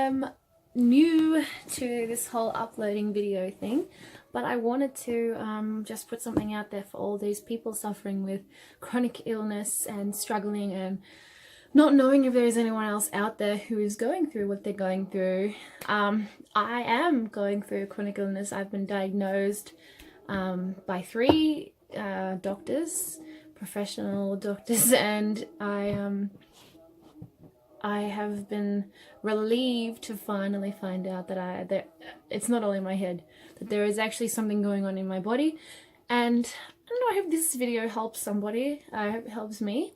am new to this whole uploading video thing, but I wanted to just put something out there for all these people suffering with chronic illness and struggling and not knowing if there's anyone else out there who is going through what they're going through. I am going through chronic illness. I've been diagnosed by 3 doctors, professional doctors, and I have been relieved to finally find out that it's not all in my head, that there is actually something going on in my body. And I don't know, I hope this video helps somebody. I hope it helps me.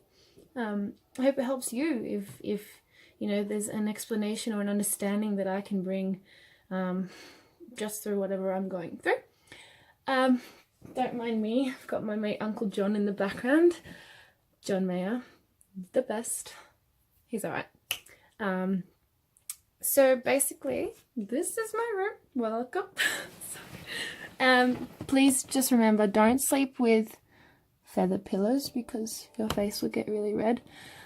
I hope it helps you if you know there's an explanation or an understanding that I can bring just through whatever I'm going through. Don't mind me, I've got my mate Uncle John in the background. John Mayer, the best. He's alright. So basically, this is my room. Welcome. Please just remember, don't sleep with feather pillows because your face will get really red.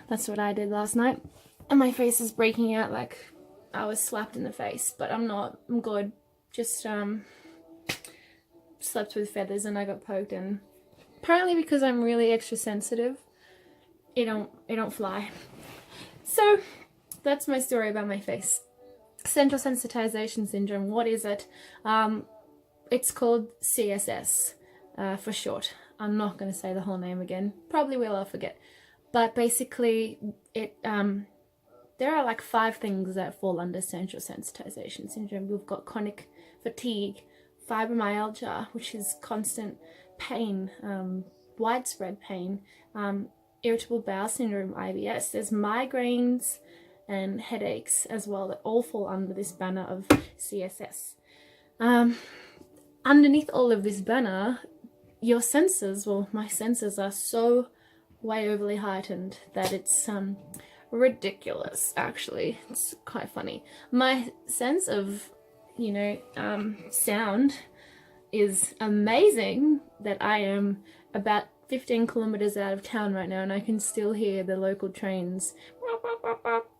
That's what I did last night. And my face is breaking out like I was slapped in the face, but I'm not. I'm good. Just slept with feathers and I got poked, and apparently because I'm really extra sensitive, it don't fly. So that's my story about my face. Central Sensitization Syndrome, what is it? It's called CSS for short. I'm not going to say the whole name again. Probably will, I'll forget. But basically, there are like 5 things that fall under Central Sensitization Syndrome. We've got chronic fatigue, fibromyalgia, which is constant pain, widespread pain, irritable bowel syndrome, IBS. There's migraines and headaches as well that all fall under this banner of CSS. Underneath all of this banner, your senses, well, my senses are so way overly heightened that it's ridiculous, actually. It's quite funny. My sense of, you know, sound is amazing, that I am about 15 kilometers out of town right now and I can still hear the local trains,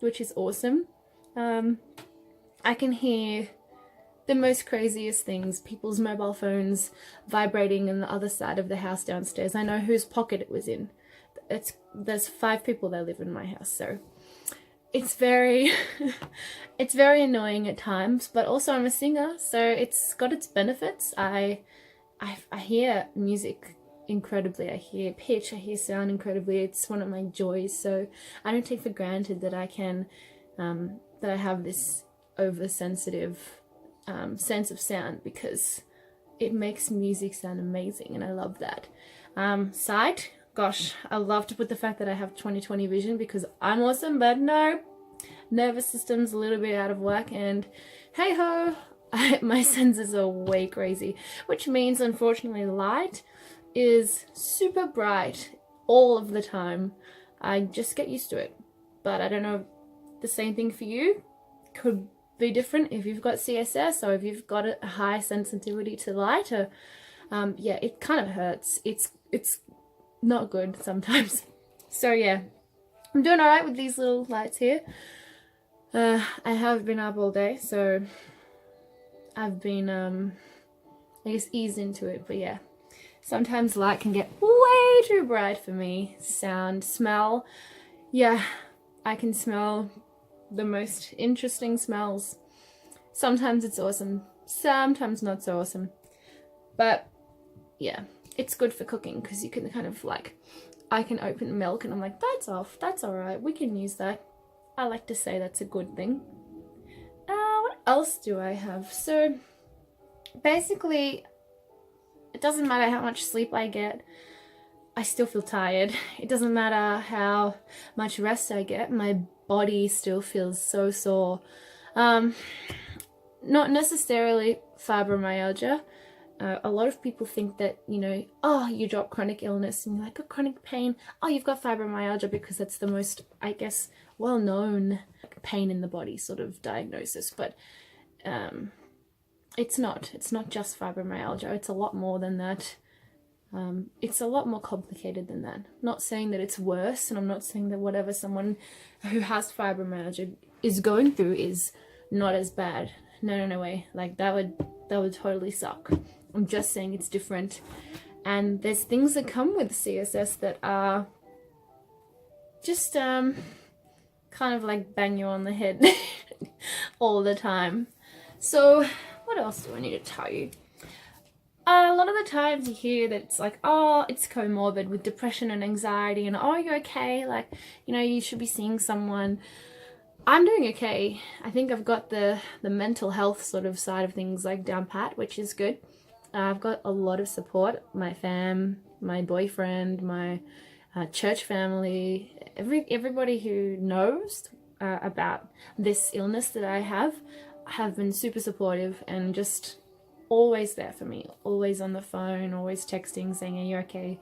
which is awesome. I can hear the most craziest things, people's mobile phones vibrating on the other side of the house downstairs. I know whose pocket it was in. There's 5 people that live in my house, so it's very it's very annoying at times, but also I'm a singer, so it's got its benefits. I hear music incredibly, I hear pitch, I hear sound incredibly. It's one of my joys, so I don't take for granted that I can that I have this oversensitive sense of sound, because it makes music sound amazing and I love that. Sight, gosh, I love to put the fact that I have 20/20 vision because I'm awesome, but no, nervous system's a little bit out of whack, and hey ho, my senses are way crazy, which means unfortunately light is super bright all of the time. I just get used to it, but I don't know, the same thing for you could be different if you've got CSS or if you've got a high sensitivity to light, or yeah, it kind of hurts. It's not good sometimes. So yeah, I'm doing all right with these little lights here. I have been up all day, so I've been I guess eased into it, but yeah, sometimes light can get way too bright for me. Sound, smell, yeah, I can smell the most interesting smells. Sometimes it's awesome, sometimes not so awesome, but yeah, it's good for cooking because you can kind of like, I can open milk and I'm like, that's off, that's all right, we can use that. I like to say that's a good thing. What else do I have? So basically, it doesn't matter how much sleep I get, I still feel tired. It doesn't matter how much rest I get, my body still feels so sore. Not necessarily fibromyalgia. A lot of people think that, you know, oh, you drop chronic illness and you're like, oh, chronic pain, oh, you've got fibromyalgia, because that's the most, I guess, well-known pain in the body sort of diagnosis. But it's not just fibromyalgia. It's a lot more than that. It's a lot more complicated than that. Not saying that it's worse, and I'm not saying that whatever someone who has fibromyalgia is going through is not as bad. No way. Like that would totally suck. I'm just saying it's different. And there's things that come with CSS that are just kind of like bang you on the head all the time. So what else do I need to tell you? A lot of the times you hear that it's like, oh, it's comorbid with depression and anxiety, and oh, you're okay, like, you know, you should be seeing someone. I'm doing okay. I think I've got the mental health sort of side of things like down pat, which is good. I've got a lot of support. My fam, my boyfriend, my church family, everybody who knows about this illness that I have been super supportive and just always there for me, always on the phone, always texting, saying, are you okay?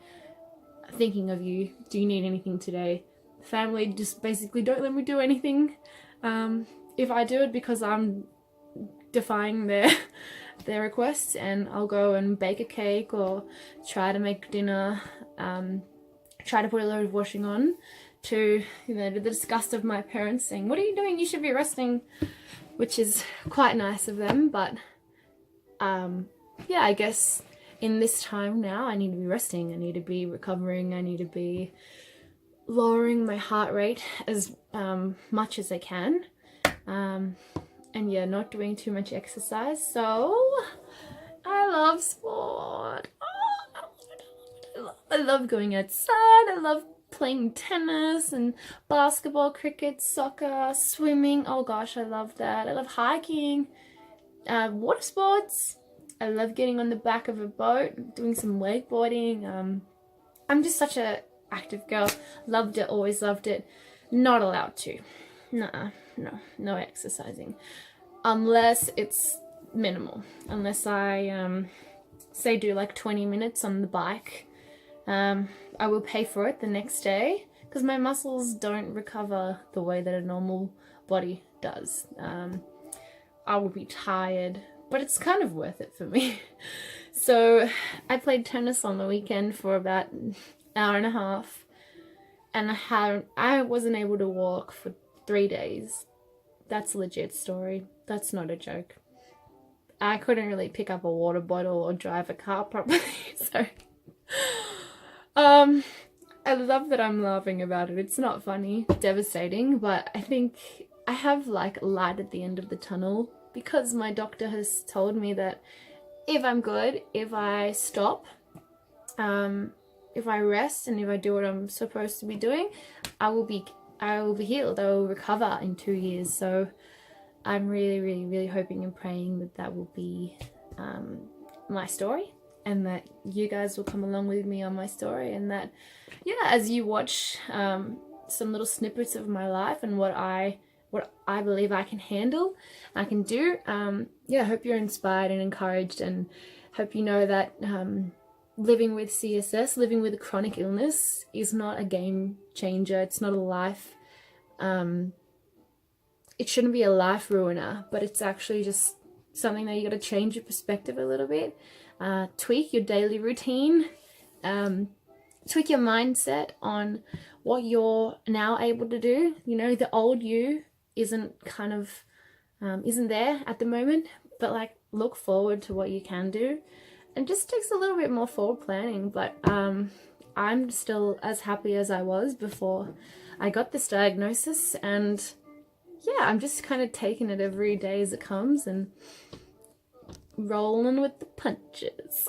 Thinking of you. Do you need anything today? Family just basically don't let me do anything. If I do it because I'm defying their requests, and I'll go and bake a cake or try to make dinner, try to put a load of washing on, to, you know, to the disgust of my parents saying, what are you doing? You should be resting, which is quite nice of them. But yeah, I guess in this time now, I need to be resting, I need to be recovering, I need to be lowering my heart rate as much as I can, and yeah, not doing too much exercise. So I love sport. I love going outside. I love playing tennis and basketball, cricket, soccer, swimming. Oh gosh, I love that. I love hiking, water sports. I love getting on the back of a boat, doing some wakeboarding. I'm just such a active girl. Loved it, always loved it. Not allowed to. No exercising. Unless it's minimal. Unless I say do like 20 minutes on the bike. I will pay for it the next day because my muscles don't recover the way that a normal body does. I will be tired, but it's kind of worth it for me. So I played tennis on the weekend for about an hour and a half, and I wasn't able to walk for 3 days. That's a legit story. That's not a joke. I couldn't really pick up a water bottle or drive a car properly. So I love that I'm laughing about it. It's not funny, devastating, but I think I have like light at the end of the tunnel because my doctor has told me that if I'm good, if I stop, if I rest and if I do what I'm supposed to be doing, I will be healed. I will recover in 2 years. So I'm really hoping and praying that that will be my story, and that you guys will come along with me on my story, and that, yeah, as you watch some little snippets of my life and what I believe I can handle, I can do, yeah, I hope you're inspired and encouraged, and hope you know that living with CSS, living with a chronic illness, is not a game changer. It's not a life, it shouldn't be a life ruiner, but it's actually just something that you got to change your perspective a little bit, tweak your daily routine, tweak your mindset on what you're now able to do. You know, the old you isn't there at the moment, but like look forward to what you can do, and just takes a little bit more forward planning. But I'm still as happy as I was before I got this diagnosis, and yeah, I'm just kind of taking it every day as it comes and rolling with the punches.